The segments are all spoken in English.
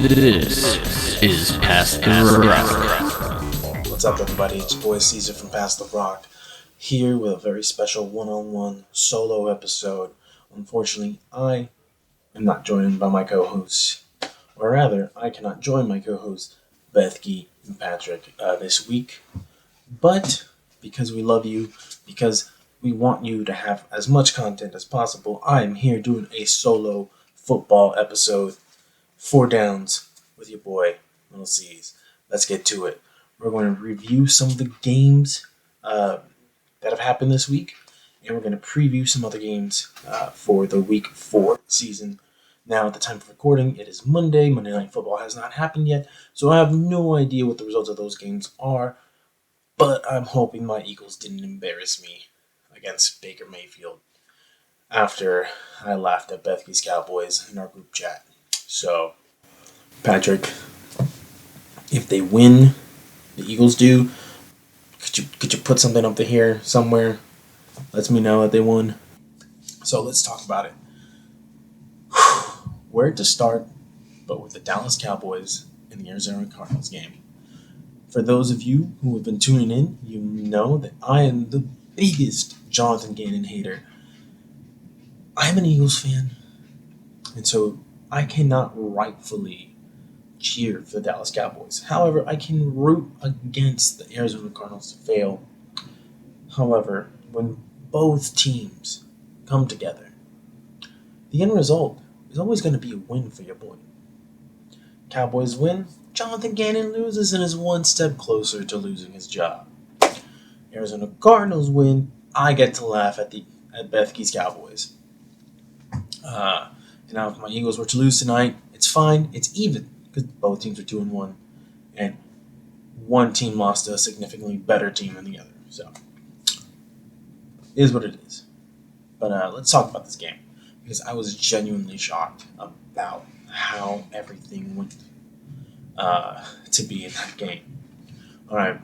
This is Past the Rock. What's up, everybody? It's your boy Ceez from Past the Rock, here with a very special one-on-one solo episode. Unfortunately, I am not joined by my co-hosts, or rather, I cannot join my co-hosts, Bethke and Patrick, this week. But because we love you, because we want you to have as much content as possible, I am here doing a solo football episode. 4 downs with your boy, Little Ceez. Let's get to it. We're going to review some of the games that have happened this week, and we're going to preview some other games for the Week 4 season. Now, at the time of recording, it is Monday. Monday Night Football has not happened yet, so I have no idea what the results of those games are, but I'm hoping my Eagles didn't embarrass me against Baker Mayfield after I laughed at Bethke's Cowboys in our group chat. So, Patrick, if they win, the Eagles do, could you put something up here somewhere? Lets me know that they won. So let's talk about it. Where to start, but with the Dallas Cowboys and the Arizona Cardinals game. For those of you who have been tuning in, you know that I am the biggest Jonathan Gannon hater. I'm an Eagles fan, and so I cannot rightfully cheer for the Dallas Cowboys. However, I can root against the Arizona Cardinals to fail. However, when both teams come together, the end result is always going to be a win for your boy. Cowboys win, Jonathan Gannon loses and is one step closer to losing his job. Arizona Cardinals win, I get to laugh at Bethke's Cowboys. Now, if my Eagles were to lose tonight, it's fine. It's even because both teams are 2-1, and one team lost to a significantly better team than the other. So, it is what it is. But let's talk about this game, because I was genuinely shocked about how everything went to be in that game. All right,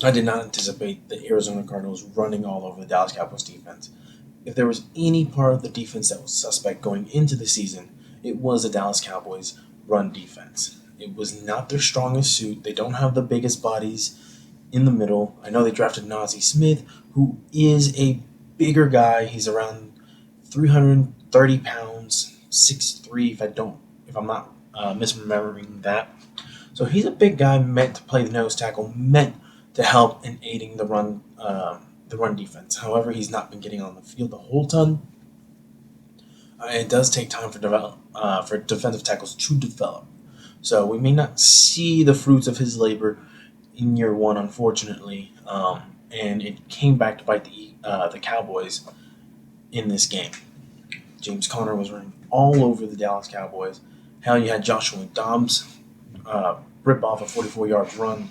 I did not anticipate the Arizona Cardinals running all over the Dallas Cowboys defense. If there was any part of the defense that was suspect going into the season, it was the Dallas Cowboys' run defense. It was not their strongest suit. They don't have the biggest bodies in the middle. I know they drafted Najee Smith, who is a bigger guy. He's around 330 pounds, 6'3", if I'm not misremembering that. So he's a big guy, meant to play the nose tackle, meant to help in aiding the run defense. However, he's not been getting on the field a whole ton. It does take time for defensive tackles to develop. So we may not see the fruits of his labor in year one, unfortunately. And it came back to bite the Cowboys in this game. James Conner was running all over the Dallas Cowboys. Hell, you had Joshua Dobbs rip off a 44-yard run.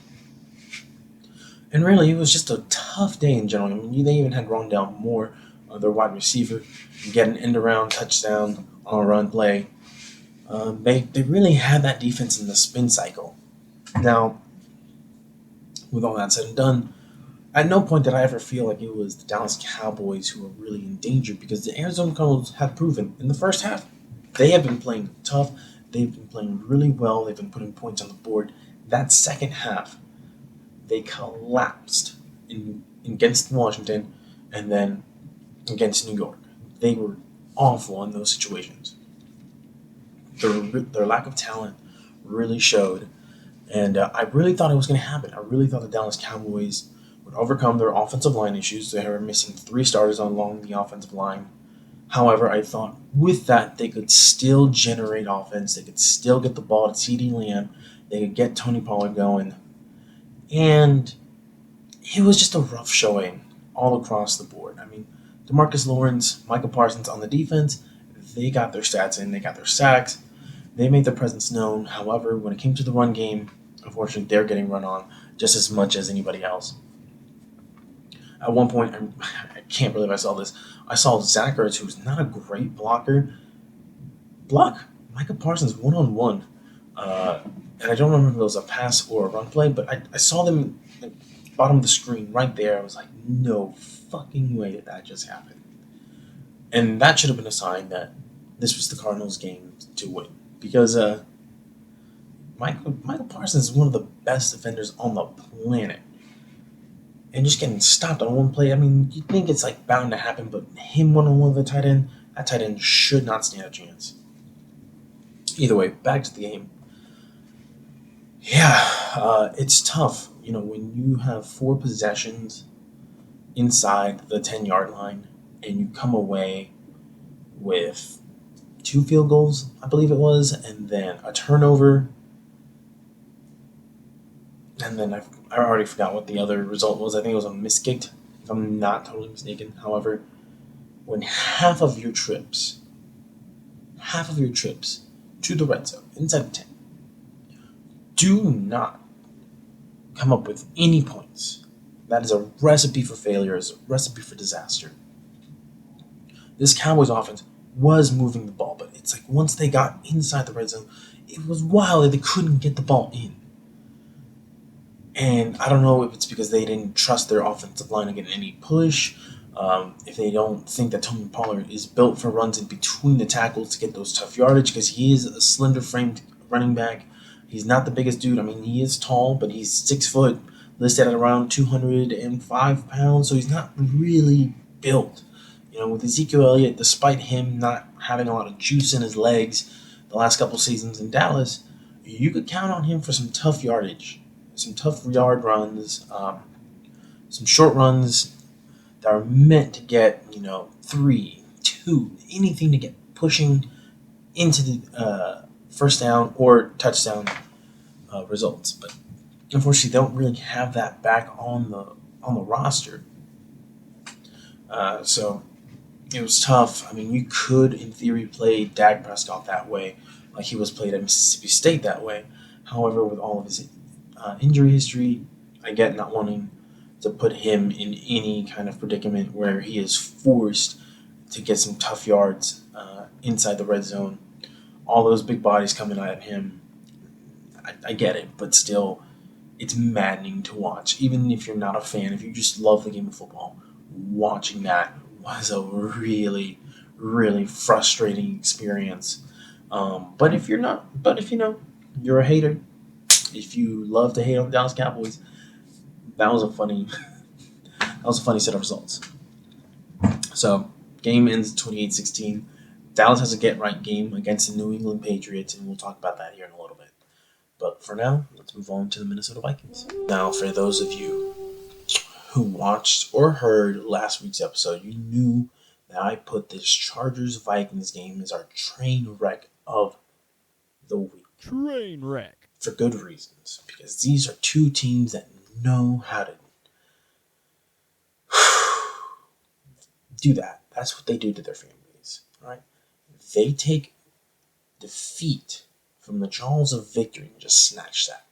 And really, it was just a tough day in general. I mean, they even had Rondell Moore, their wide receiver, get an end-around touchdown on a run play. They really had that defense in the spin cycle. Now, with all that said and done, at no point did I ever feel like it was the Dallas Cowboys who were really in danger, because the Arizona Cardinals have proven in the first half they have been playing tough. They've been playing really well. They've been putting points on the board. That second half, they collapsed against Washington and then against New York. They were awful in those situations. Their lack of talent really showed, and I really thought it was going to happen. I really thought the Dallas Cowboys would overcome their offensive line issues. They were missing 3 starters along the offensive line. However, I thought with that they could still generate offense. They could still get the ball to CeeDee Lamb. They could get Tony Pollard going. And it was just a rough showing all across the board. I mean, DeMarcus Lawrence, Michael Parsons on the defense, they got their stats in. They got their sacks. They made their presence known. However, when it came to the run game, unfortunately, they're getting run on just as much as anybody else. At one point, I can't believe I saw this. I saw Zach Ertz, who's not a great blocker, block Michael Parsons one-on-one. And I don't remember if it was a pass or a run play, but I saw them at the bottom of the screen right there. I was like, no fucking way did that just happen. And that should have been a sign that this was the Cardinals' game to win. Because Michael Parsons is one of the best defenders on the planet. And just getting stopped on one play, I mean, you'd think it's like bound to happen, but him one-on-one with the tight end, that tight end should not stand a chance. Either way, back to the game. Yeah, it's tough. You know, when you have 4 possessions inside the 10-yard line and you come away with 2 field goals, I believe it was, and then a turnover, and then I already forgot what the other result was. I think it was a miskicked, if I'm not totally mistaken. However, when half of your trips to the red zone inside the 10 do not come up with any points, that is a recipe for failure, is a recipe for disaster. This Cowboys offense was moving the ball, but it's like once they got inside the red zone, it was wild that they couldn't get the ball in. And I don't know if it's because they didn't trust their offensive line to get any push, if they don't think that Tony Pollard is built for runs in between the tackles to get those tough yardage, because he is a slender-framed running back. He's not the biggest dude. I mean, he is tall, but he's 6 foot, listed at around 205 pounds, so he's not really built. You know, with Ezekiel Elliott, despite him not having a lot of juice in his legs the last couple seasons in Dallas, you could count on him for some tough yardage, some tough yard runs, some short runs that are meant to get, 3, 2, anything to get pushing into the first down or touchdown results. But unfortunately, they don't really have that back on the roster. So it was tough. I mean, you could, in theory, play Dak Prescott that way, like he was played at Mississippi State that way. However, with all of his injury history, I get not wanting to put him in any kind of predicament where he is forced to get some tough yards inside the red zone. All those big bodies coming at him, I get it, but still, it's maddening to watch. Even if you're not a fan, if you just love the game of football, watching that was a really, really frustrating experience. But if you're not, but if you're a hater, if you love to hate on the Dallas Cowboys, that was a funny set of results. So, game ends 28-16. Dallas has a get-right game against the New England Patriots, and we'll talk about that here in a little bit. But for now, let's move on to the Minnesota Vikings. Now, for those of you who watched or heard last week's episode, you knew that I put this Chargers-Vikings game as our train wreck of the week. Train wreck. For good reasons, because these are 2 teams that know how to do that. That's what they do to their families, right? They take defeat from the jaws of victory and just snatch that.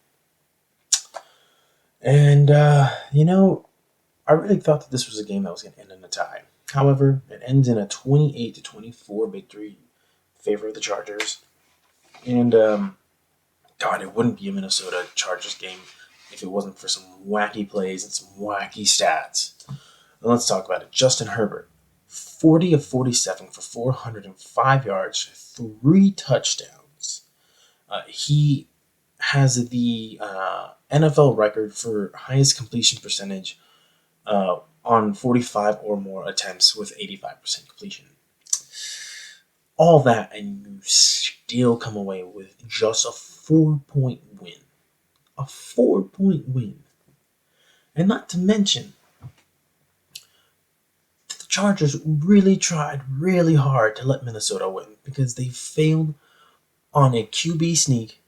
And, I really thought that this was a game that was going to end in a tie. However, it ends in a 28-24 victory in favor of the Chargers. And, God, it wouldn't be a Minnesota Chargers game if it wasn't for some wacky plays and some wacky stats. Now let's talk about it. Justin Herbert, 40 of 47 for 405 yards, 3 touchdowns. He has the NFL record for highest completion percentage on 45 or more attempts with 85% completion. All that, and you still come away with just a 4-point win. A 4-point win. And not to mention, the Chargers really tried really hard to let Minnesota win because they failed on a QB sneak,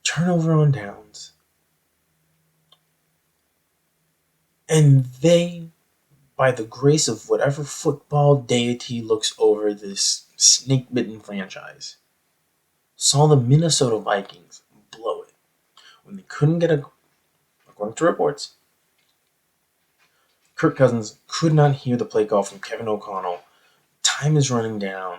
turnover on downs, and they, by the grace of whatever football deity looks over this snake-bitten franchise, saw the Minnesota Vikings blow it. When they couldn't get according to reports, Kirk Cousins could not hear the play call from Kevin O'Connell. Time is running down,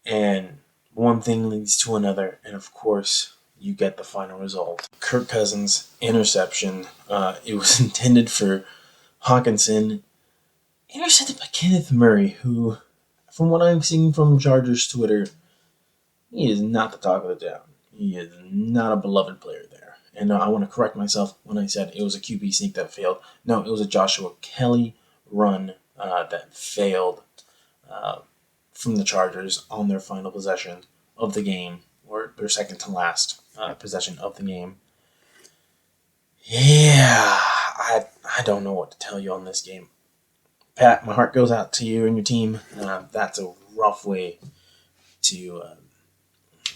and one thing leads to another, and of course, you get the final result. Kirk Cousins, interception. It was intended for Hawkinson, intercepted by Kenneth Murray, who, from what I'm seeing from Chargers Twitter, he is not the talk of the town. He is not a beloved player there. And I want to correct myself when I said it was a QB sneak that failed. No, it was a Joshua Kelly run that failed from the Chargers on their final possession of the game, or their second to last possession of the game. Yeah, I don't know what to tell you on this game. Pat, my heart goes out to you and your team. That's a rough way to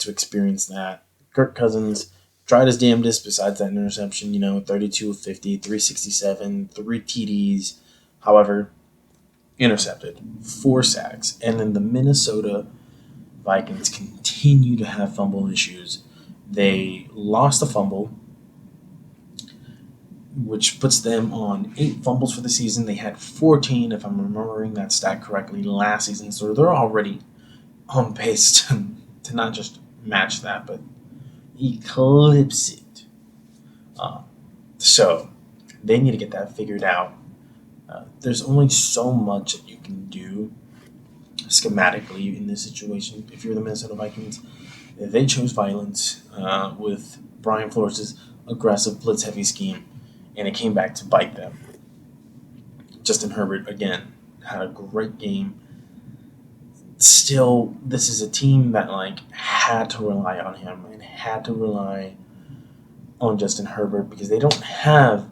experience that. Kirk Cousins tried his damnedest besides that interception, 32 of 50, 367, 3 TDs. However, intercepted, 4 sacks. And then the Minnesota Vikings continue to have fumble issues. They lost a fumble, which puts them on 8 fumbles for the season. They had 14, if I'm remembering that stat correctly, last season. So they're already on pace to not just match that, but eclipse it. So they need to get that figured out. There's only so much that you can do schematically in this situation. If you're the Minnesota Vikings, they chose violence with Brian Flores' aggressive blitz-heavy scheme, and it came back to bite them. Justin Herbert, again, had a great game. Still, this is a team that had to rely on him and had to rely on Justin Herbert because they don't have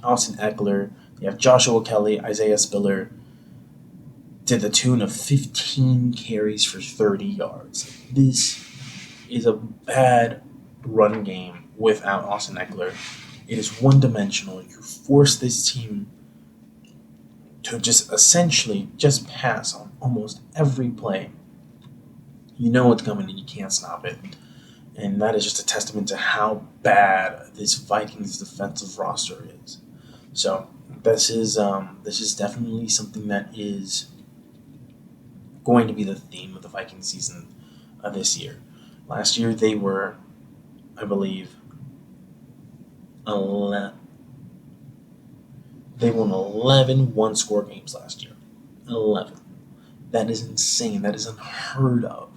Austin Eckler. They have Joshua Kelly, Isaiah Spiller, to the tune of 15 carries for 30 yards. This is a bad run game without Austin Eckler. It is one-dimensional. You force this team to just essentially just pass on almost every play. You know what's coming and you can't stop it. And that is just a testament to how bad this Vikings defensive roster is. So this is definitely something that is going to be the theme of the Viking season this year. Last year they were, I believe, they won 11 one-score games last year. 11. That is insane. That is unheard of.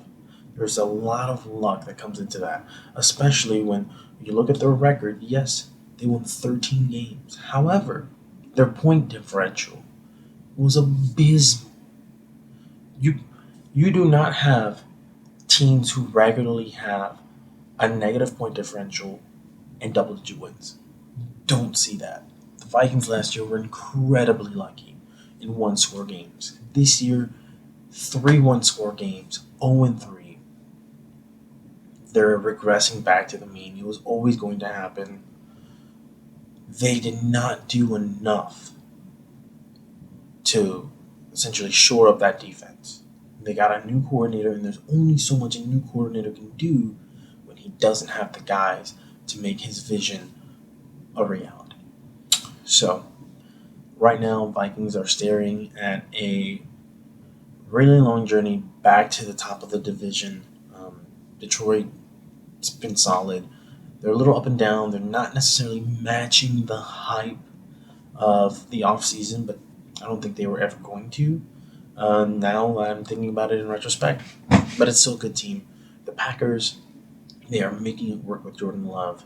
There's a lot of luck that comes into that, especially when you look at their record. Yes, they won 13 games. However, their point differential was abysmal. You do not have teams who regularly have a negative point differential and double-digit wins. Don't see that. The Vikings last year were incredibly lucky in one-score games. This year, 3 one-score games, 0-3. They're regressing back to the mean. It was always going to happen. They did not do enough to essentially shore up that defense. They got a new coordinator, and there's only so much a new coordinator can do when he doesn't have the guys to make his vision a reality. So, right now, Vikings are staring at a really long journey back to the top of the division. Detroit's been solid. They're a little up and down. They're not necessarily matching the hype of the offseason, but I don't think they were ever going to. Now I'm thinking about it in retrospect, but it's still a good team. The Packers, they are making it work with Jordan Love.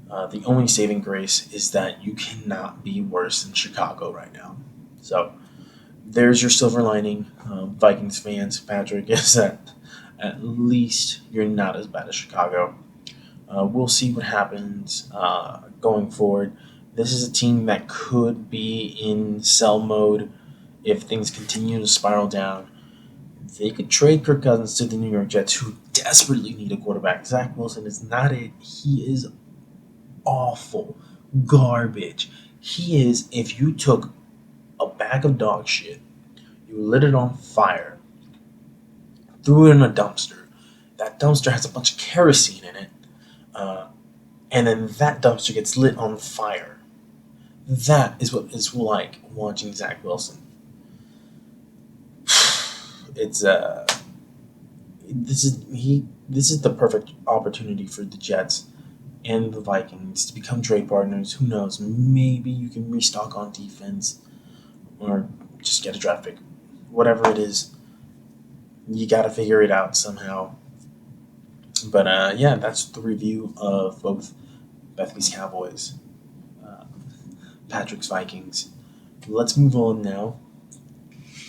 The only saving grace is that you cannot be worse than Chicago right now. So there's your silver lining, Vikings fans. Patrick, is that at least you're not as bad as Chicago. We'll see what happens going forward. This is a team that could be in sell mode if things continue to spiral down. They could trade Kirk Cousins to the New York Jets, who desperately need a quarterback. Zach Wilson is not it. He is awful. Garbage. He is, if you took a bag of dog shit, you lit it on fire, threw it in a dumpster. That dumpster has a bunch of kerosene in it, and then that dumpster gets lit on fire. That is what it's like watching Zach Wilson. It's this is the perfect opportunity for the Jets and the Vikings to become trade partners. Who knows? Maybe you can restock on defense or just get a draft pick. Whatever it is, you got to figure it out somehow. But yeah, that's the review of both Bethany's Cowboys, uh, Patrick's Vikings. Let's move on now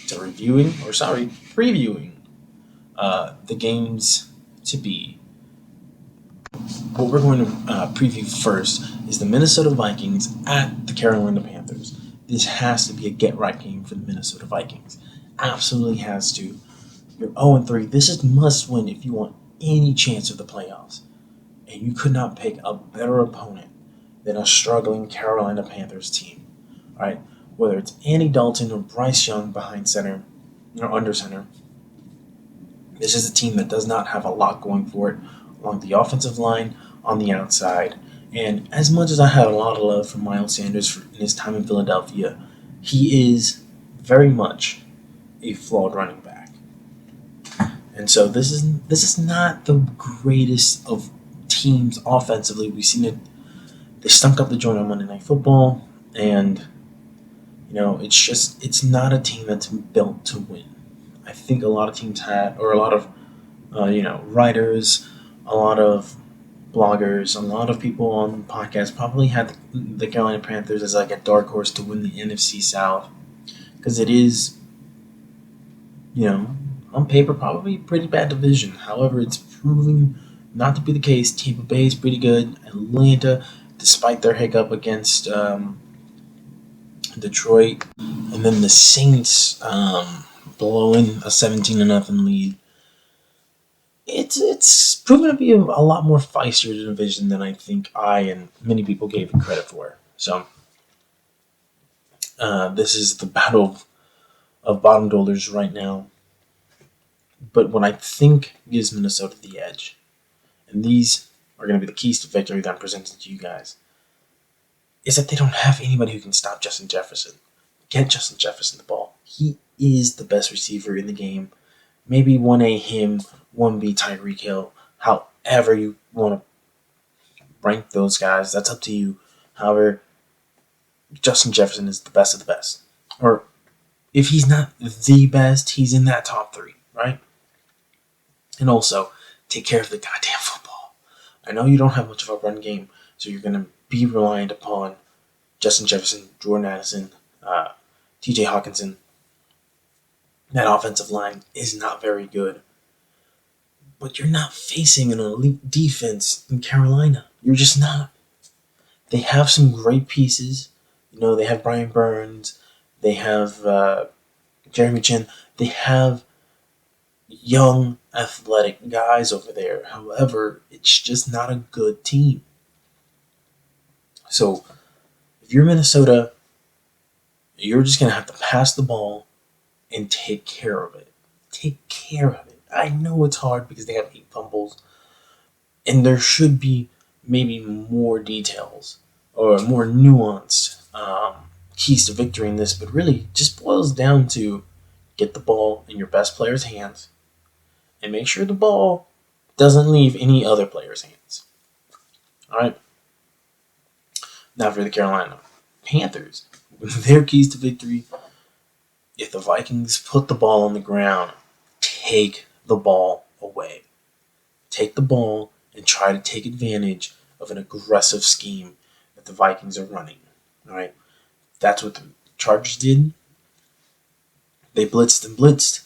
to previewing the games to be. What we're going to preview first is the Minnesota Vikings at the Carolina Panthers. This has to be a get-right game for the Minnesota Vikings. Absolutely has to. You're 0-3. This is must-win if you want any chance of the playoffs. And you could not pick a better opponent than a struggling Carolina Panthers team. All right, whether it's Andy Dalton or Bryce Young behind center or under center, this is a team that does not have a lot going for it along the offensive line, on the outside. And as much as I had a lot of love for Miles Sanders in his time in Philadelphia, he is very much a flawed running back. And so this is not the greatest of teams offensively. We've seen it. They stunk up the joint on Monday Night Football, and it's not a team that's built to win. I think a lot of teams had, or a lot of writers, a lot of bloggers, a lot of people on podcasts probably had the Carolina Panthers as like a dark horse to win the NFC South, because it is, on paper probably a pretty bad division. However, it's proving not to be the case. Tampa Bay is pretty good. Atlanta, despite their hiccup against Detroit, and then the Saints blowing a 17-0 lead. It's proven to be a lot more feistier division than I think I and many people gave it credit for. So this is the battle of bottom dwellers right now. But what I think gives Minnesota the edge, and these are going to be the keys to victory that I'm presenting to you guys, is that they don't have anybody who can stop Justin Jefferson. Get Justin Jefferson the ball. He is the best receiver in the game. Maybe 1A him, 1B Tyreek Hill. However you want to rank those guys, that's up to you. However, Justin Jefferson is the best of the best. Or if he's not the best, he's in that top 3, right? And also, take care of the goddamn football. I know you don't have much of a run game, so you're going to be reliant upon Justin Jefferson, Jordan Addison, TJ Hawkinson. That offensive line is not very good. But you're not facing an elite defense in Carolina. You're just not. They have some great pieces. They have Brian Burns. They have Jeremy Chin. They have young, athletic guys over there. However, it's just not a good team. So, if you're Minnesota, you're just going to have to pass the ball and take care of it. Take care of it. I know it's hard because they have 8 fumbles, and there should be maybe more details or more nuanced keys to victory in this, but really just boils down to get the ball in your best player's hands and make sure the ball doesn't leave any other player's hands. All right. Now for the Carolina Panthers, their keys to victory: if the Vikings put the ball on the ground, take the ball away. Take the ball and try to take advantage of an aggressive scheme that the Vikings are running. All right, that's what the Chargers did. They blitzed and blitzed.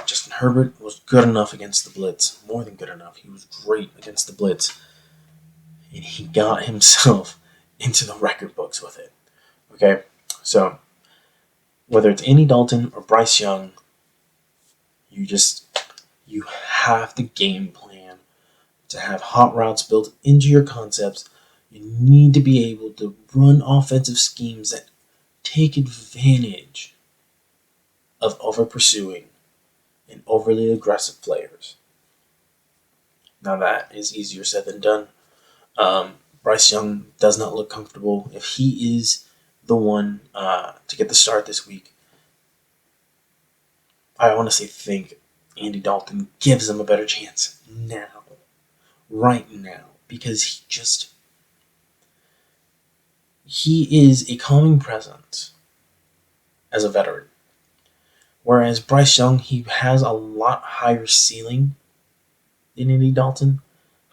Justin Herbert was good enough against the blitz, more than good enough. He was great against the blitz, and he got himself into the record books with it. Okay, so whether it's Andy Dalton or Bryce Young, you have the game plan to have hot routes built into your concepts. You need to be able to run offensive schemes that take advantage of over pursuing and overly aggressive players. Now that is easier said than done. Bryce Young does not look comfortable. If he is the one to get the start this week, I honestly think Andy Dalton gives them a better chance now, right now, because he is a calming presence as a veteran. Whereas Bryce Young, he has a lot higher ceiling than Andy Dalton.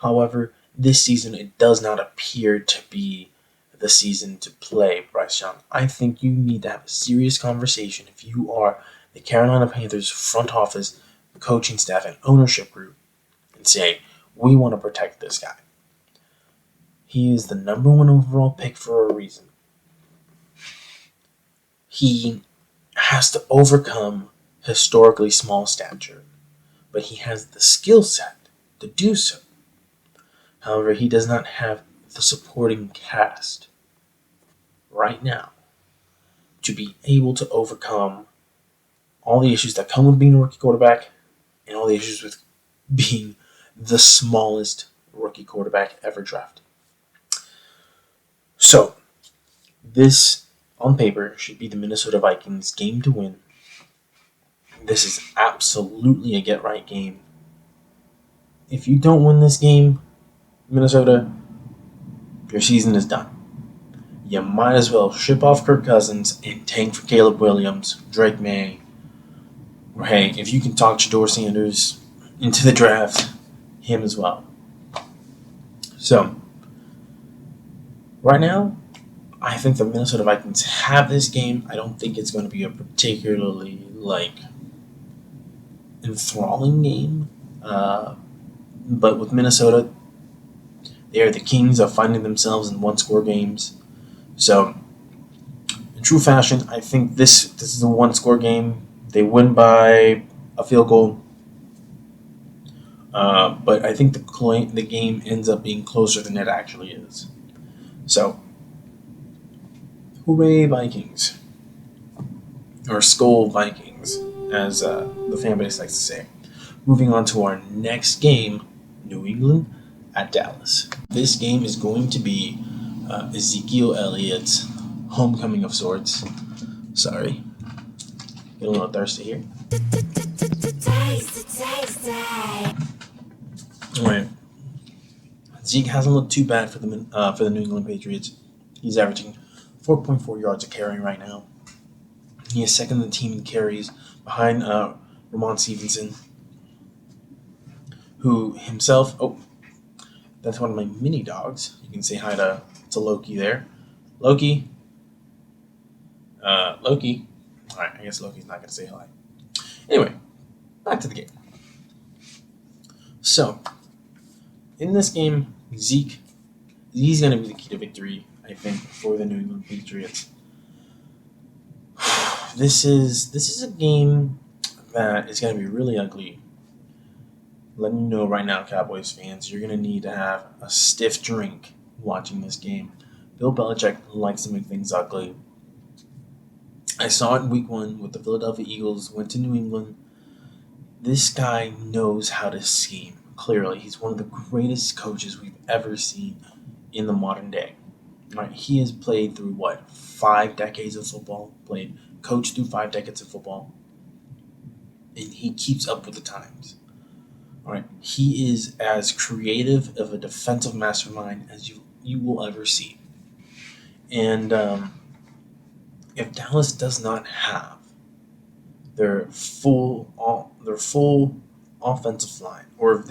However, this season it does not appear to be the season to play Bryce Young. I think you need to have a serious conversation if you are the Carolina Panthers front office, coaching staff, and ownership group and say, we want to protect this guy. He is the number 1 overall pick for a reason. He has to overcome historically small stature, but he has the skill set to do so. However, he does not have the supporting cast right now to be able to overcome all the issues that come with being a rookie quarterback and all the issues with being the smallest rookie quarterback ever drafted. So, this, on paper, should be the Minnesota Vikings game to win. This is absolutely a get-right game. If you don't win this game, Minnesota, your season is done. You might as well ship off Kirk Cousins and tank for Caleb Williams, Drake May, or hey, if you can talk Shedeur Sanders into the draft, him as well. So, right now, I think the Minnesota Vikings have this game. I don't think it's going to be a particularly, enthralling game. But with Minnesota, they are the kings of finding themselves in one-score games. So, in true fashion, I think this is a one-score game. They win by a field goal. But I think the game ends up being closer than it actually is. So, hooray Vikings. Or Skull Vikings, as the fan base likes to say. Moving on to our next game, New England at Dallas. This game is going to be Ezekiel Elliott's homecoming of sorts. Sorry. Get a little thirsty here. Alright. Zeke hasn't looked too bad for the New England Patriots. He's averaging 4.4 yards a carry right now. He is second in the team in carries behind Ramon Stevenson, who himself... Oh, that's one of my mini dogs. You can say hi to Loki there. Loki. Loki. Alright, I guess Loki's not going to say hi. Anyway, back to the game. So, in this game, he's going to be the key to victory, I think, for the New England Patriots. This is a game that is going to be really ugly. Letting you know right now, Cowboys fans, you're going to need to have a stiff drink watching this game. Bill Belichick likes to make things ugly. I saw it in week 1 with the Philadelphia Eagles, went to New England. This guy knows how to scheme. Clearly, he's one of the greatest coaches we've ever seen in the modern day. Right? He has played through, 5 decades of football? Coached through 5 decades of football. And he keeps up with the times. All right, he is as creative of a defensive mastermind as you will ever see. And if Dallas does not have their full offensive line, or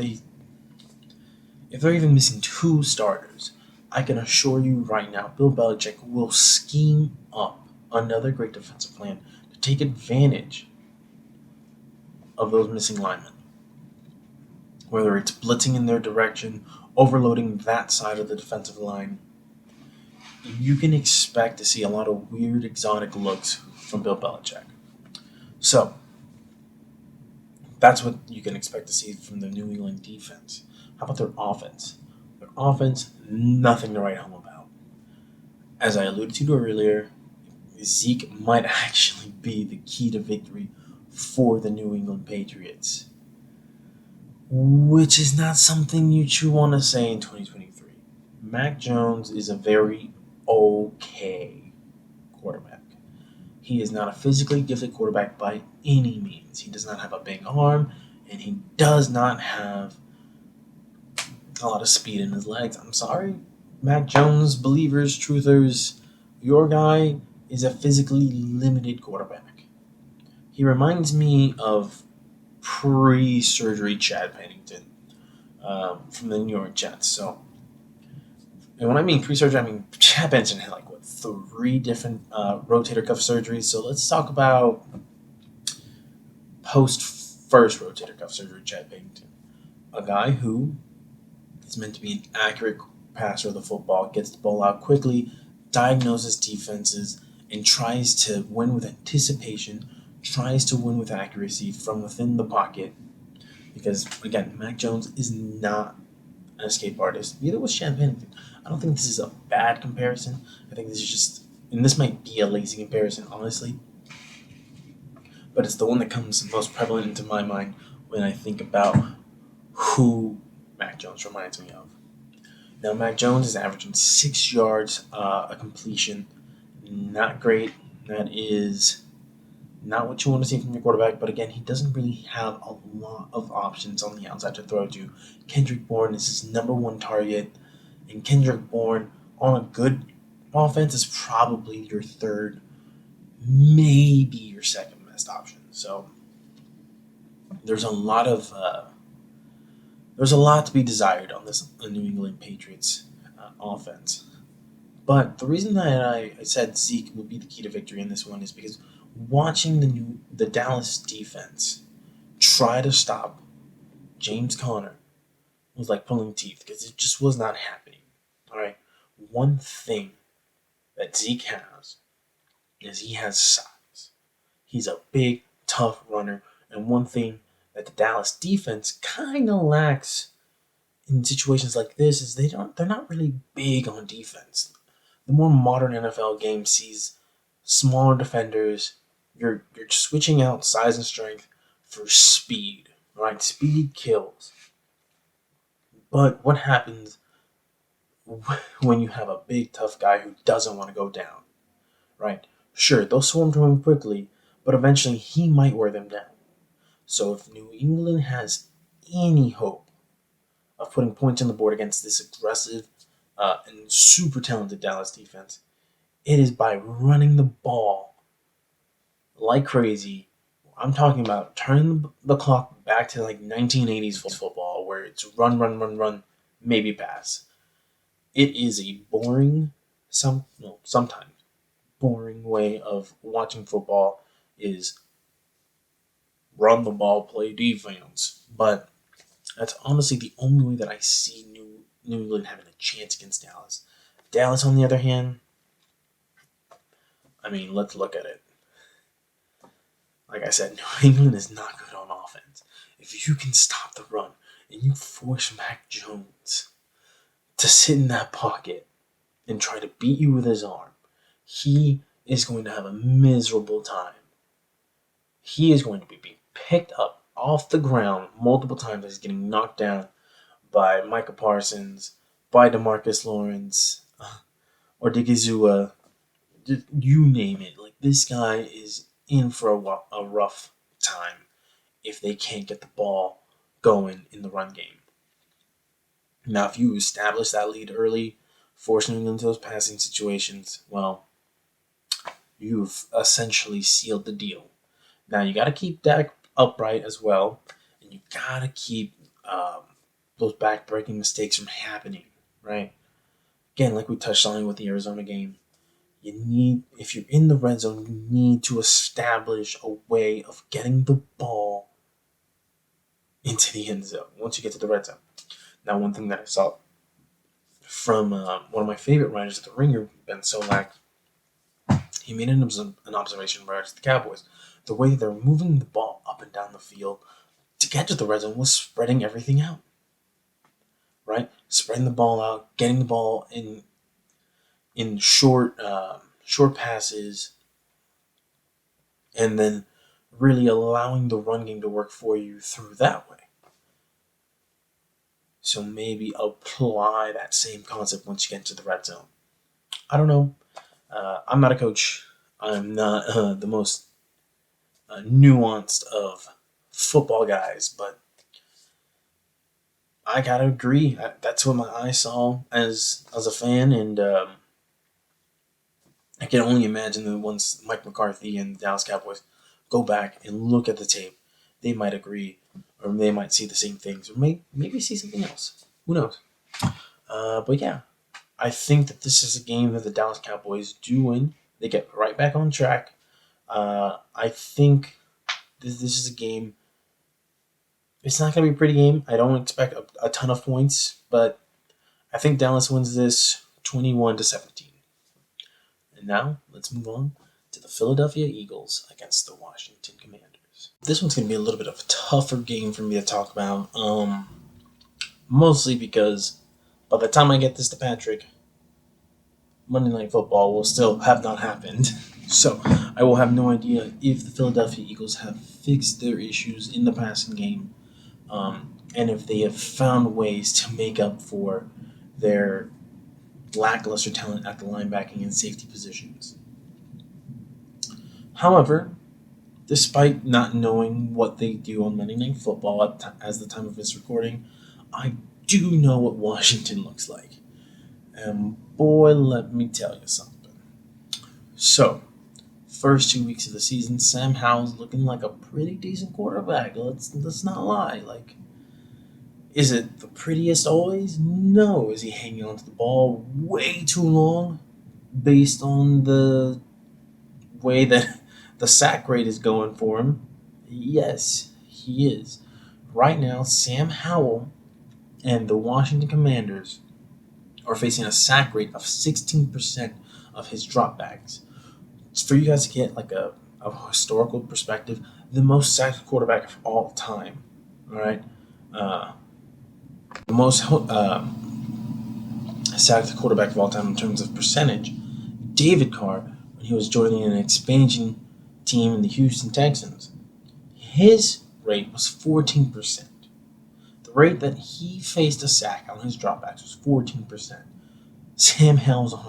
if they're even missing 2 starters, I can assure you right now, Bill Belichick will scheme up another great defensive plan to take advantage of those missing linemen. Whether it's blitzing in their direction, overloading that side of the defensive line, you can expect to see a lot of weird, exotic looks from Bill Belichick. So, that's what you can expect to see from the New England defense. How about their offense? Their offense, nothing to write home about. As I alluded to earlier, Zeke might actually be the key to victory for the New England Patriots, which is not something you want to say in 2023. Mac Jones is a very okay quarterback. He is not a physically gifted quarterback by any means. He does not have a big arm, and he does not have a lot of speed in his legs. I'm sorry, Mac Jones, believers, truthers, your guy is a physically limited quarterback. He reminds me of pre-surgery Chad Pennington from the New York Jets. So, and when I mean pre-surgery, I mean Chad Pennington had like what 3 different rotator cuff surgeries. So let's talk about post first rotator cuff surgery Chad Pennington, a guy who is meant to be an accurate passer of the football, gets the ball out quickly, diagnoses defenses, and tries to win with anticipation, tries to win with accuracy from within the pocket. Because, again, Mac Jones is not an escape artist. Neither was Chad Pennington. I don't think this is a bad comparison. I think this is just, and this might be a lazy comparison, honestly, but it's the one that comes most prevalent into my mind when I think about who Mac Jones reminds me of. Now, Mac Jones is averaging 6 yards a completion. Not great. That is not what you want to see from your quarterback, but again, he doesn't really have a lot of options on the outside to throw to. Kendrick Bourne is his number one target, and Kendrick Bourne on a good offense is probably your third, maybe your second best option. So there's a lot to be desired on this New England Patriots offense. But the reason that I said Zeke will be the key to victory in this one is because watching the Dallas defense try to stop James Conner was like pulling teeth because it just was not happening. All right, one thing that Zeke has is he has size. He's a big, tough runner, and one thing that the Dallas defense kind of lacks in situations like this is they're not really big on defense. The more modern NFL game sees smaller defenders. You're switching out size and strength for speed, right? Speed kills. But what happens when you have a big tough guy who doesn't want to go down, right? Sure, they'll swarm to him quickly, but eventually he might wear them down. So if New England has any hope of putting points on the board against this aggressive and super talented Dallas defense, it is by running the ball like crazy. I'm talking about turning the clock back to like 1980s football where it's run, run, run, run, maybe pass. It is a boring, sometimes boring way of watching football is run the ball, play defense. But that's honestly the only way that I see New England having a chance against Dallas. Dallas, on the other hand, I mean, let's look at it. Like I said, New England is not good on offense. If you can stop the run and you force Mac Jones to sit in that pocket and try to beat you with his arm, he is going to have a miserable time. He is going to be picked up off the ground multiple times as he's getting knocked down by Micah Parsons, by DeMarcus Lawrence, or Digizua, you name it. Like, this guy is in for a rough time if they can't get the ball going in the run game. Now, if you establish that lead early, forcing them into those passing situations, well, you've essentially sealed the deal. Now, you got to keep Dak upright as well, and you got to keep those back-breaking mistakes from happening, right? Again, like we touched on with the Arizona game, if you're in the red zone, you need to establish a way of getting the ball into the end zone once you get to the red zone. Now, one thing that I saw from one of my favorite writers at The Ringer, Ben Solak, he made an observation in regards to the Cowboys. The way that they're moving the ball up and down the field to get to the red zone was spreading everything out, right? Spreading the ball out, getting the ball in short passes, and then really allowing the run game to work for you through that way. So maybe apply that same concept once you get into the red zone. I don't know. I'm not a coach. I'm not the most nuanced of football guys, but I gotta agree. That's what my eyes saw as a fan, and I can only imagine that once Mike McCarthy and the Dallas Cowboys go back and look at the tape, they might agree, or they might see the same things, or maybe see something else. Who knows? But yeah, I think that this is a game that the Dallas Cowboys do win. They get right back on track. I think this is a game. It's not going to be a pretty game. I don't expect a ton of points, but I think Dallas wins this 21-17. And now let's move on to the Philadelphia Eagles against the Washington Commanders. This one's going to be a little bit of a tougher game for me to talk about, mostly because by the time I get this to Patrick, Monday Night Football will still have not happened. So I will have no idea if the Philadelphia Eagles have fixed their issues in the passing game, and if they have found ways to make up for their lackluster talent at the linebacking and safety positions. However, despite not knowing what they do on Monday Night Football as the time of this recording, I do know what Washington looks like. And boy, let me tell you something. So, first 2 weeks of the season, Sam Howell's looking like a pretty decent quarterback. Let's not lie. Like, is it the prettiest always? No. Is he hanging onto the ball way too long based on the way that the sack rate is going for him? Yes, he is. Right now, Sam Howell and the Washington Commanders are facing a sack rate of 16% of his dropbacks. For you guys to get like a historical perspective, the most sacked quarterback of all time. All right, the most sacked quarterback of all time in terms of percentage, David Carr, when he was joining an expansion team in the Houston Texans, his rate was 14%. The rate that he faced a sack on his dropbacks was 14%. Sam Howell's on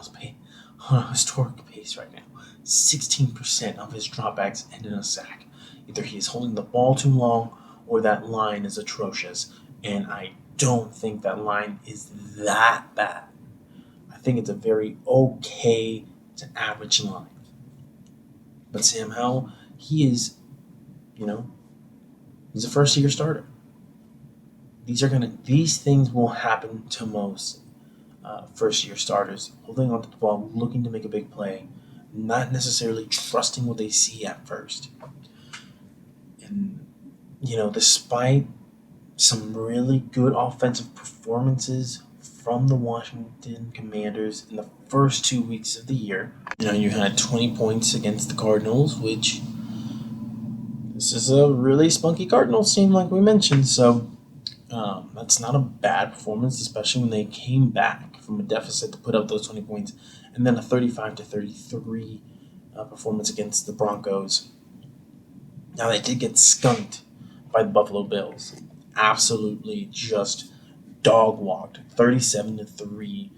a historic pace right now. 16% of his dropbacks end in a sack. Either he is holding the ball too long or that line is atrocious. And I don't think that line is that bad. I think it's a very okay to average line. But Sam Howell, he's a first-year starter. These things will happen to most first-year starters, holding onto the ball, looking to make a big play, not necessarily trusting what they see at first. And, despite some really good offensive performances from the Washington Commanders in the first 2 weeks of the year, you had 20 points against the Cardinals, which this is a really spunky Cardinals team, like we mentioned, so that's not a bad performance, especially when they came back from a deficit to put up those 20 points, and then a 35-33 performance against the Broncos. Now, they did get skunked by the Buffalo Bills. Absolutely just dog-walked, 37-3.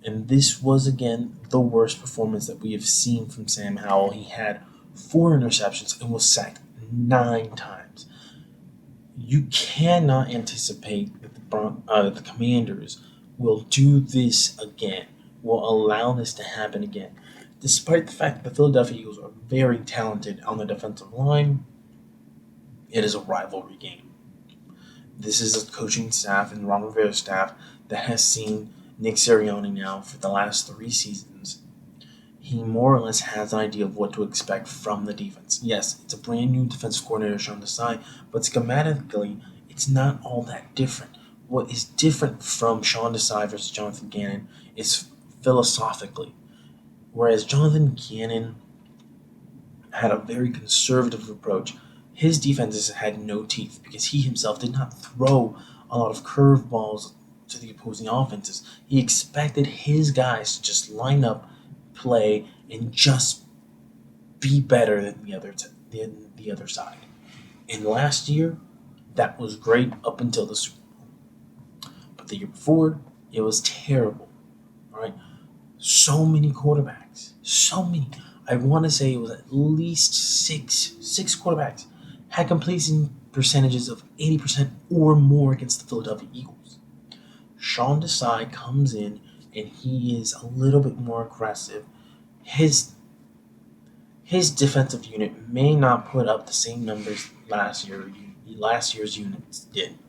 And this was, again, the worst performance that we have seen from Sam Howell. He had 4 interceptions and was sacked 9 times. You cannot anticipate that the Commanders will do this again, will allow this to happen again. Despite the fact that the Philadelphia Eagles are very talented on the defensive line, it is a rivalry game. This is a coaching staff and Ron Rivera's staff that has seen Nick Sirianni now for the last 3 seasons. He more or less has an idea of what to expect from the defense. Yes, it's a brand new defensive coordinator, Sean Desai, but schematically, it's not all that different. What is different from Sean Desai versus Jonathan Gannon is philosophically. Whereas Jonathan Gannon had a very conservative approach, his defenses had no teeth because he himself did not throw a lot of curveballs to the opposing offenses. He expected his guys to just line up, play, and just be better than the other side. And last year, that was great up until the Super Bowl. But the year before, it was terrible. All right, so many quarterbacks, so many. I want to say it was at least six quarterbacks had completion percentages of 80% or more against the Philadelphia Eagles. Sean Desai comes in and he is a little bit more aggressive. His his defensive unit may not put up the same numbers last year's units did.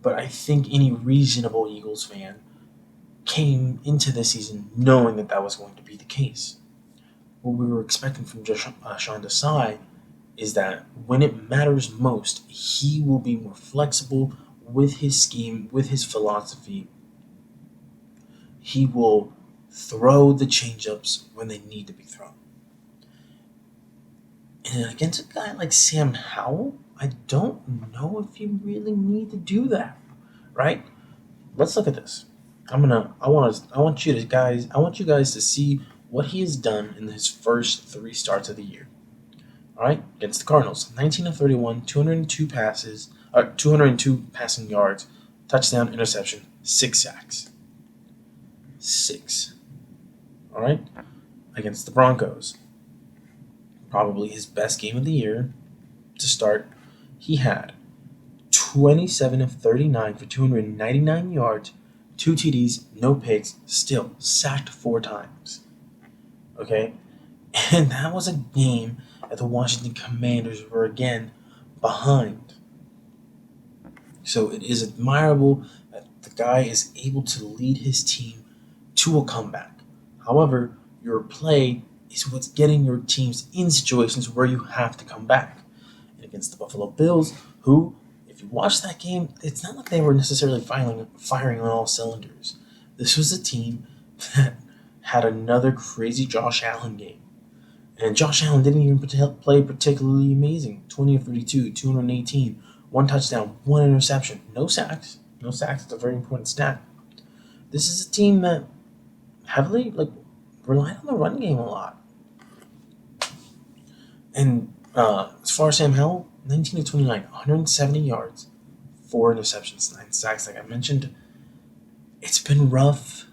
But I think any reasonable Eagles fan came into this season knowing that that was going to be the case. What we were expecting from Sean Desai is that when it matters most, he will be more flexible with his scheme, with his philosophy. He will throw the changeups when they need to be thrown. And against a guy like Sam Howell, I don't know if you really need to do that, right? Let's look at this. I want you guys to see what he has done in his first 3 starts of the year. All right, against the Cardinals, 19 of 31, 202 passes, 202 passing yards, touchdown, interception, 6 sacks. 6. All right, against the Broncos, probably his best game of the year to start. He had 27 of 39 for 299 yards, 2 TDs, no picks, still sacked 4 times. Okay, and that was a game that the Washington Commanders were again behind. So it is admirable that the guy is able to lead his team to a comeback. However, your play is what's getting your teams in situations where you have to come back. And against the Buffalo Bills, who, if you watch that game, it's not like they were necessarily firing on all cylinders. This was a team that had another crazy Josh Allen game. And Josh Allen didn't even play particularly amazing. 20 of 32, 218, 1 touchdown, 1 interception. No sacks. No sacks. It's a very important stat. This is a team that heavily relied on the run game a lot. And as far as Sam Howell, 19 of 29, 170 yards, 4 interceptions, 9 sacks. Like I mentioned, it's been rough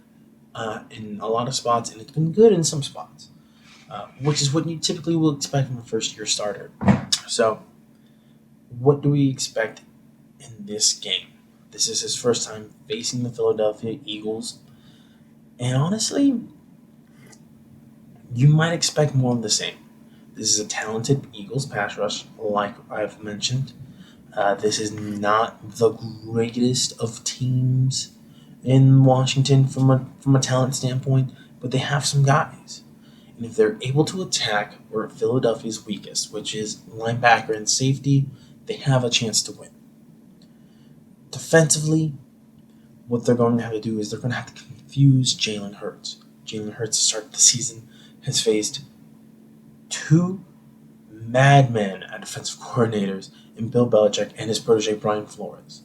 in a lot of spots, and it's been good in some spots. Which is what you typically will expect from a first-year starter. So, what do we expect in this game? This is his first time facing the Philadelphia Eagles. And honestly, you might expect more of the same. This is a talented Eagles pass rush, like I've mentioned. This is not the greatest of teams in Washington from a talent standpoint, but they have some guys. And if they're able to attack where Philadelphia's weakest, which is linebacker and safety, they have a chance to win. Defensively, what they're going to have to do is they're going to have to confuse Jalen Hurts. Jalen Hurts, to start the season, has faced 2 madmen at defensive coordinators in Bill Belichick and his protege Brian Flores.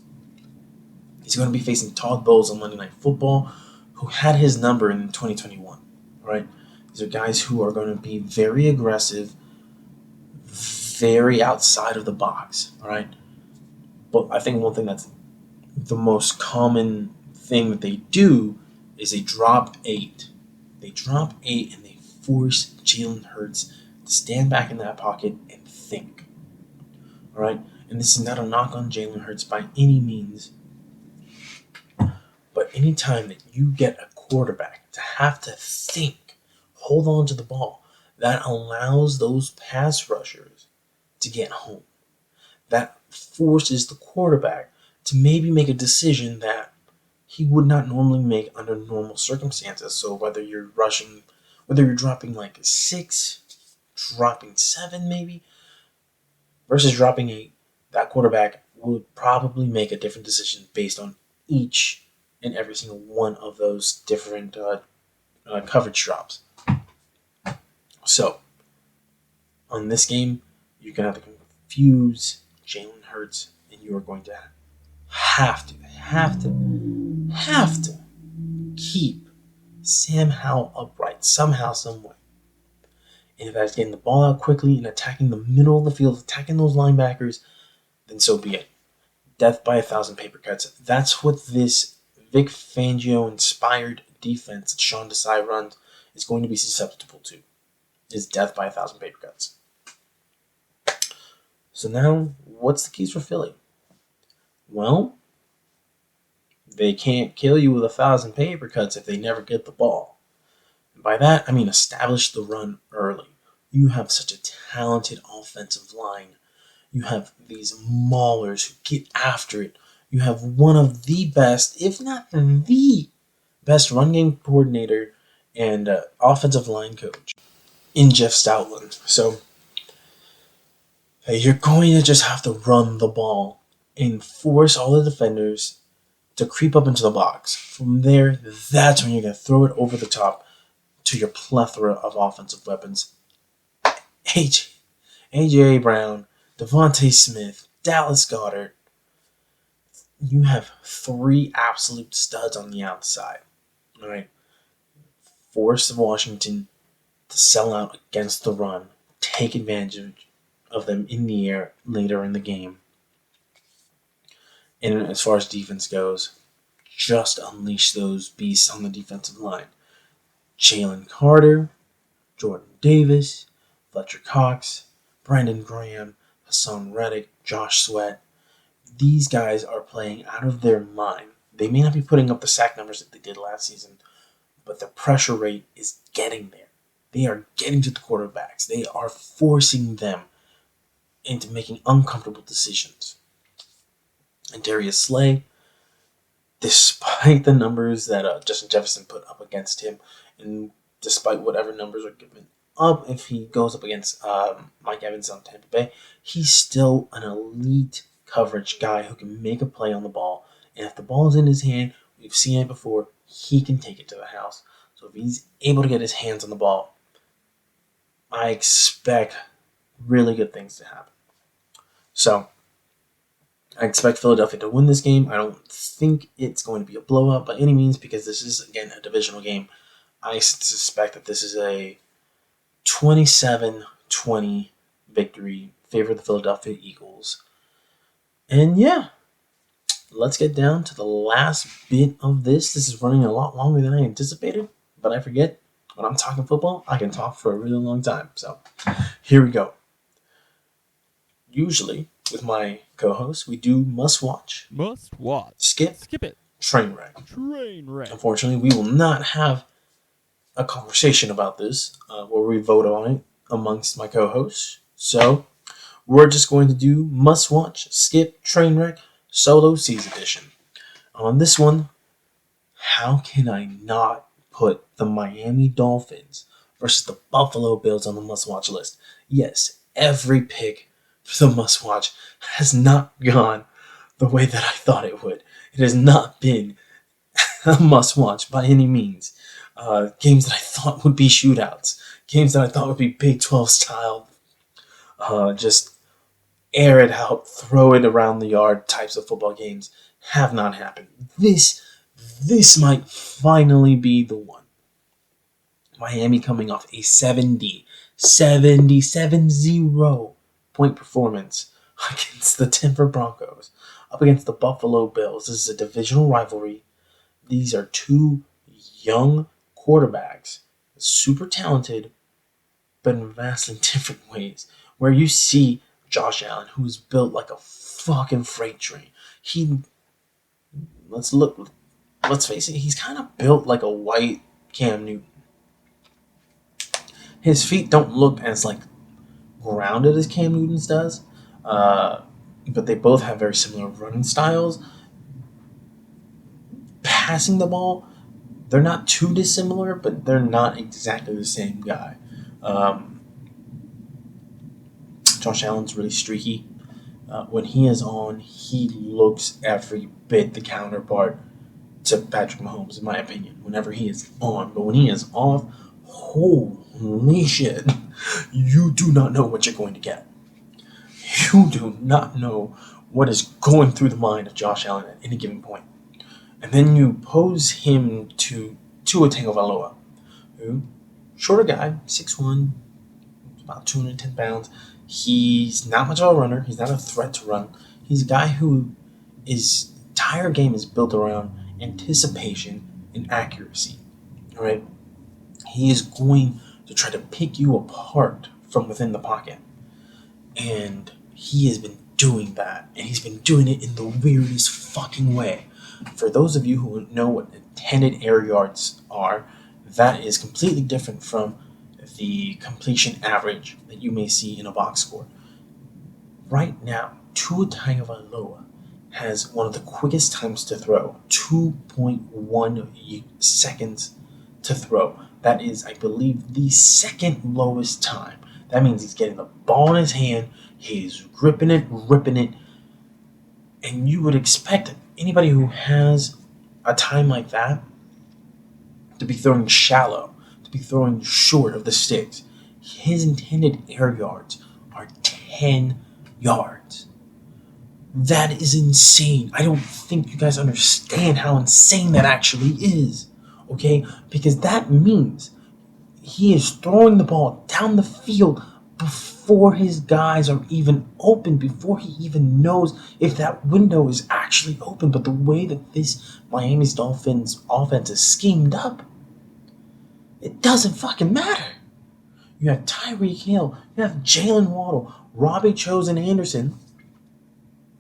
He's going to be facing Todd Bowles on Monday Night Football, who had his number in 2021, right? These are guys who are going to be very aggressive, very outside of the box, all right? But I think one thing that's the most common thing that they do is they drop 8. They drop 8 and they force Jalen Hurts to stand back in that pocket and think, all right? And this is not a knock on Jalen Hurts by any means, but anytime that you get a quarterback to have to think, hold on to the ball, that allows those pass rushers to get home. That forces the quarterback to maybe make a decision that he would not normally make under normal circumstances. So whether you're dropping like 6, dropping 7 maybe, versus dropping 8, that quarterback would probably make a different decision based on each and every single one of those different coverage drops. So, on this game, you're going to have to confuse Jalen Hurts, and you are going to have to keep Sam Howell upright somehow, some way. And if that's getting the ball out quickly and attacking the middle of the field, attacking those linebackers, then so be it. Death by 1,000 paper cuts. That's what this Vic Fangio-inspired defense that Sean Desai runs is going to be susceptible to. Is death by 1,000 paper cuts. So now, what's the keys for Philly? Well, they can't kill you with 1,000 paper cuts if they never get the ball. And by that, I mean establish the run early. You have such a talented offensive line. You have these maulers who get after it. You have one of the best, if not the best, run game coordinator and offensive line coach in Jeff Stoutland. So you're going to just have to run the ball and force all the defenders to creep up into the box. From there, that's when you're going to throw it over the top to your plethora of offensive weapons. A.J. Brown, Devontae Smith, Dallas Goedert. You have three absolute studs on the outside. All right. Force Washington to sell out against the run. Take advantage of them in the air later in the game. And as far as defense goes, just unleash those beasts on the defensive line. Jalen Carter, Jordan Davis, Fletcher Cox, Brandon Graham, Hassan Reddick, Josh Sweat. These guys are playing out of their mind. They may not be putting up the sack numbers that they did last season, but the pressure rate is getting there. They are getting to the quarterbacks. They are forcing them into making uncomfortable decisions. And Darius Slay, despite the numbers that Justin Jefferson put up against him, and despite whatever numbers are given up if he goes up against Mike Evans on Tampa Bay, he's still an elite coverage guy who can make a play on the ball. And if the ball is in his hand, we've seen it before, he can take it to the house. So if he's able to get his hands on the ball, I expect really good things to happen. So I expect Philadelphia to win this game. I don't think it's going to be a blowout by any means because this is, again, a divisional game. I suspect that this is a 27-20 victory, favor the Philadelphia Eagles. And yeah, let's get down to the last bit of this. This is running a lot longer than I anticipated, but I forget when I'm talking football, I can talk for a really long time. So here we go. Usually, with my co-host, we do must watch, skip it, train wreck. Unfortunately, we will not have a conversation about this where we vote on it amongst my co-hosts. So we're just going to do must watch, skip, train wreck, solo Ceez edition. On this one, how can I not put the Miami Dolphins versus the Buffalo Bills on the must watch list? Yes, every pick for the must watch has not gone the way that I thought it would. It has not been a must watch by any means. Games that I thought would be shootouts, games that I thought would be Big 12 style, just air it out, throw it around the yard types of football games have not happened. This might finally be the one. Miami coming off a 70 point performance against the Denver Broncos, up against the Buffalo Bills. This is a divisional rivalry. These are two young quarterbacks, super talented, but in vastly different ways. Where you see Josh Allen, who is built like a fucking freight train. Let's face it, he's kind of built like a white Cam Newton. His feet don't look as like grounded as Cam Newton's does, but they both have very similar running styles. Passing the ball, they're not too dissimilar, but they're not exactly the same guy. Josh Allen's really streaky. When he is on, he looks every bit the counterpart to Patrick Mahomes, in my opinion, whenever he is on. But when he is off, holy shit, you do not know what you're going to get. You do not know what is going through the mind of Josh Allen at any given point. And then you pose him to Tua Tagovailoa, who, shorter guy, 6'1", about 210 pounds. He's not much of a runner. He's not a threat to run. He's a guy who his entire game is built around anticipation and accuracy. All right? He is going to try to pick you apart from within the pocket. And he has been doing that. And he's been doing it in the weirdest fucking way. For those of you who know what intended air yards are, that is completely different from the completion average that you may see in a box score. Right now, Tua Tagovailoa has one of the quickest times to throw, 2.1 seconds to throw. That is, I believe, the second lowest time. That means he's getting the ball in his hand, he's ripping it, and you would expect anybody who has a time like that to be throwing shallow, to be throwing short of the sticks. His intended air yards are 10 yards. That is insane. I don't think you guys understand how insane that actually is. Okay? Because that means he is throwing the ball down the field before his guys are even open, before he even knows if that window is actually open. But the way that this Miami's Dolphins offense is schemed up, it doesn't fucking matter. You have Tyreek Hill, you have Jalen Waddle, Robbie Chosen Anderson,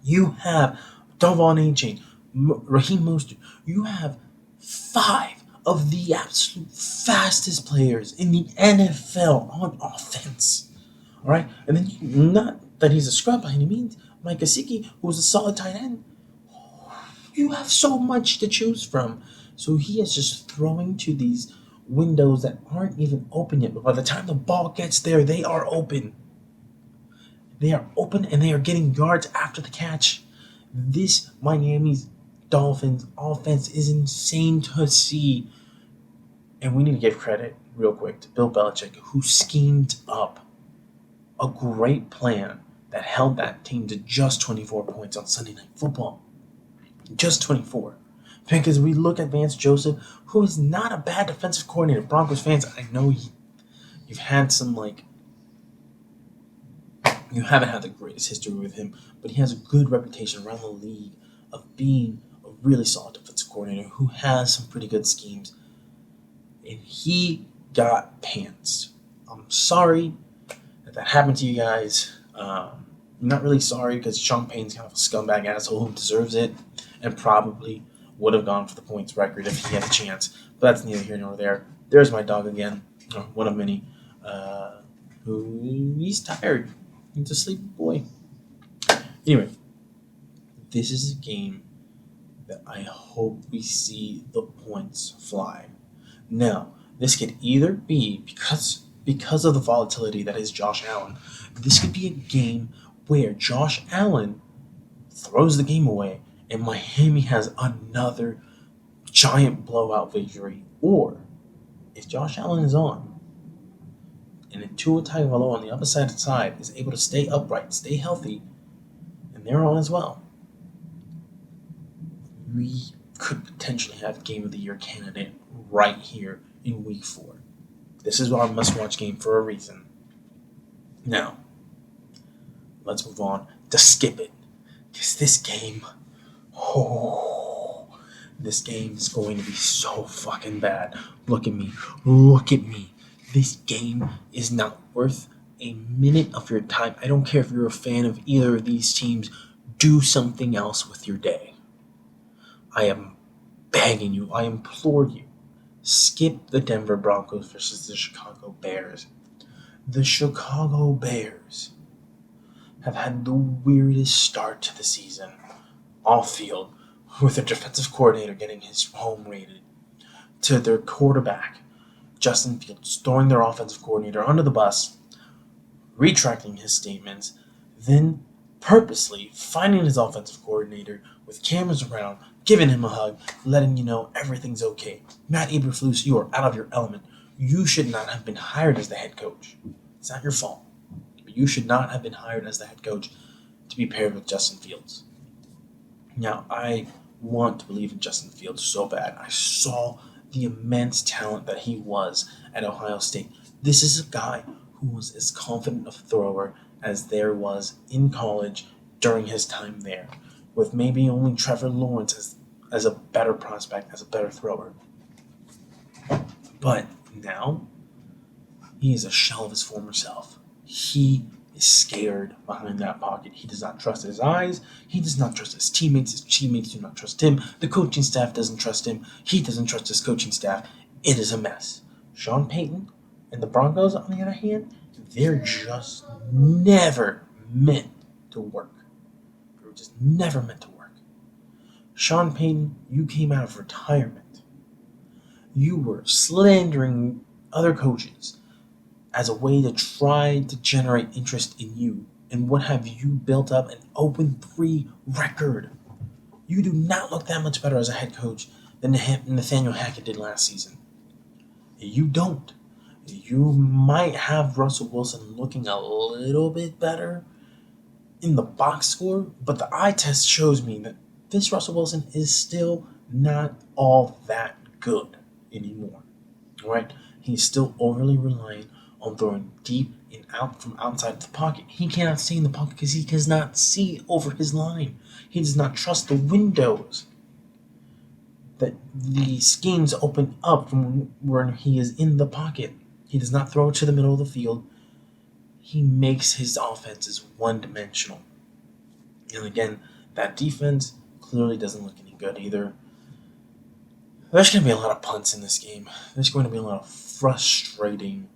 you have Davon A-Chain, Raheem Mostert. You have 5 of the absolute fastest players in the NFL on offense. All right? And then, not that he's a scrub by any means, Mike Gesicki, who's a solid tight end. You have so much to choose from. So he is just throwing to these windows that aren't even open yet. But by the time the ball gets there, they are open. They are open and they are getting yards after the catch. This Miami's Dolphins offense is insane to see. And we need to give credit real quick to Bill Belichick, who schemed up a great plan that held that team to just 24 points on Sunday Night Football. Just 24. Because we look at Vance Joseph, who is not a bad defensive coordinator. Broncos fans, I know you've had some, you haven't had the greatest history with him, but he has a good reputation around the league of being a really solid defensive coordinator who has some pretty good schemes. And he got pantsed. I'm sorry that happened to you guys. I'm not really sorry because Sean Payton's kind of a scumbag asshole who deserves it and probably would have gone for the points record if he had a chance. But that's neither here nor there. There's my dog again, one of many, who he's tired. He's a sleepy boy. Anyway, this is a game that I hope we see the points fly. Now, this could either be because of the volatility that is Josh Allen. This could be a game where Josh Allen throws the game away and Miami has another giant blowout victory. Or if Josh Allen is on and then Tua Tagovailoa on the other side is able to stay upright, stay healthy, and they're on as well, we could potentially have Game of the Year candidate right here in Week 4. This is our must-watch game for a reason. Now, let's move on to skip it. Because this game is going to be so fucking bad. Look at me. This game is not worth a minute of your time. I don't care if you're a fan of either of these teams. Do something else with your day. I am begging you. I implore you. Skip the Denver Broncos versus the Chicago Bears. The Chicago Bears have had the weirdest start to the season off field, with their defensive coordinator getting his home rated, to their quarterback, Justin Fields, throwing their offensive coordinator under the bus, retracting his statements, then purposely finding his offensive coordinator with cameras around, giving him a hug, letting you know everything's okay. Matt Eberflus, you are out of your element. You should not have been hired as the head coach. It's not your fault. But you should not have been hired as the head coach to be paired with Justin Fields. Now, I want to believe in Justin Fields so bad. I saw the immense talent that he was at Ohio State. This is a guy who was as confident a thrower as there was in college during his time there, with maybe only Trevor Lawrence as a better prospect, as a better thrower. But now, he is a shell of his former self. He is scared behind that pocket. He does not trust his eyes. He does not trust his teammates. His teammates do not trust him. The coaching staff doesn't trust him. He doesn't trust his coaching staff. It is a mess. Sean Payton And the Broncos, on the other hand, they're just never meant to work. They're just never meant to work. Sean Payton, you came out of retirement. You were slandering other coaches as a way to try to generate interest in you. And what have you built up? An 0-3 record. You do not look that much better as a head coach than Nathaniel Hackett did last season. You don't. You might have Russell Wilson looking a little bit better in the box score, but the eye test shows me that this Russell Wilson is still not all that good anymore. All right? He's still overly reliant on throwing deep and out from outside of the pocket. He cannot stay in the pocket because he does not see over his line. He does not trust the windows that the schemes open up from when he is in the pocket. He does not throw it to the middle of the field. He makes his offenses one-dimensional. And again, that defense clearly doesn't look any good either. There's going to be a lot of punts in this game. There's going to be a lot of frustrating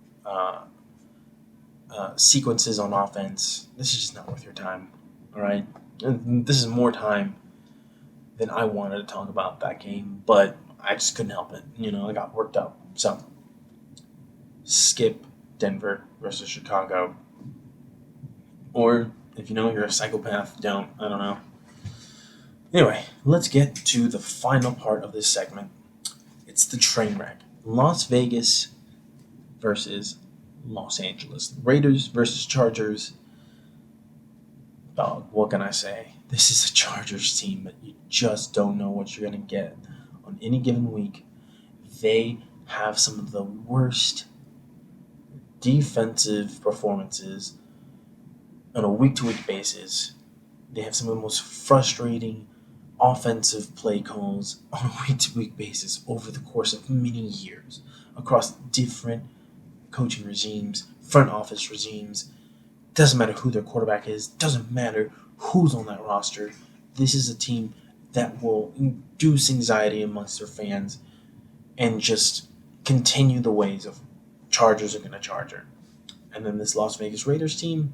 sequences on offense. This is just not worth your time. All right? And this is more time than I wanted to talk about that game, but I just couldn't help it. I got worked up. So, skip Denver versus Chicago. Or, if you're a psychopath, don't. I don't know. Anyway, let's get to the final part of this segment. It's the train wreck. Las Vegas versus Los Angeles. Raiders versus Chargers. Dog, what can I say? This is a Chargers team that you just don't know what you're going to get on any given week. They have some of the worst defensive performances on a week-to-week basis. They have some of the most frustrating offensive play calls on a week-to-week basis over the course of many years across different coaching regimes, front office regimes. Doesn't matter who their quarterback is. Doesn't matter who's on that roster. This is a team that will induce anxiety amongst their fans and just continue the ways of Chargers are going to Charger. And then this Las Vegas Raiders team,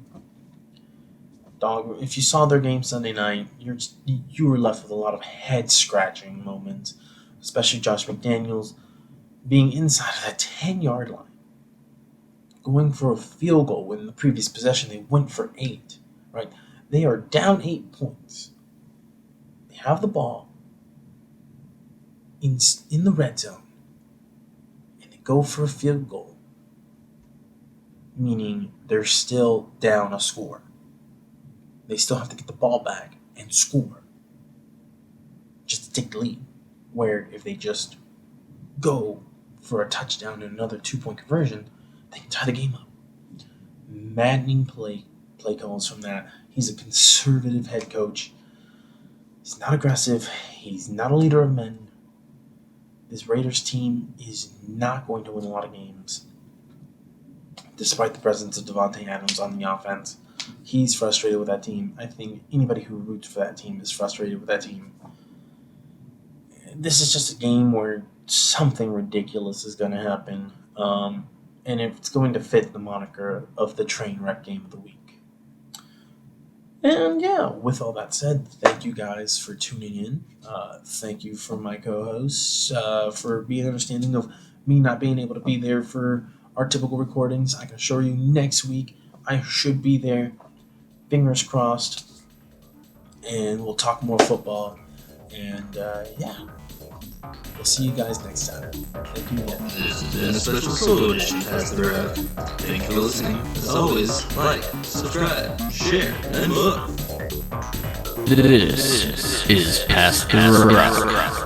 dog, if you saw their game Sunday night, you were left with a lot of head-scratching moments, especially Josh McDaniels being inside of that 10-yard line, going for a field goal when in the previous possession they went for 8, right? They are down 8 points. They have the ball in the red zone, and they go for a field goal, meaning they're still down a score. They still have to get the ball back and score just to take the lead. Where if they just go for a touchdown and another 2-point conversion, they can tie the game up. Maddening play calls from that. He's a conservative head coach. He's not aggressive. He's not a leader of men. This Raiders team is not going to win a lot of games, despite the presence of Devontae Adams on the offense. He's frustrated with that team. I think anybody who roots for that team is frustrated with that team. This is just a game where something ridiculous is going to happen. And it's going to fit the moniker of the train wreck game of the week. And yeah, with all that said, thank you guys for tuning in. Thank you for my co-hosts for being understanding of me not being able to be there for our typical recordings. I can assure you next week I should be there. Fingers crossed. And we'll talk more football. And yeah. We'll see you guys next time. Thank you again. This has been a special solo edition Past the Rock. Thank you for listening. As always, like, subscribe, share, and look. This is Past the Rock.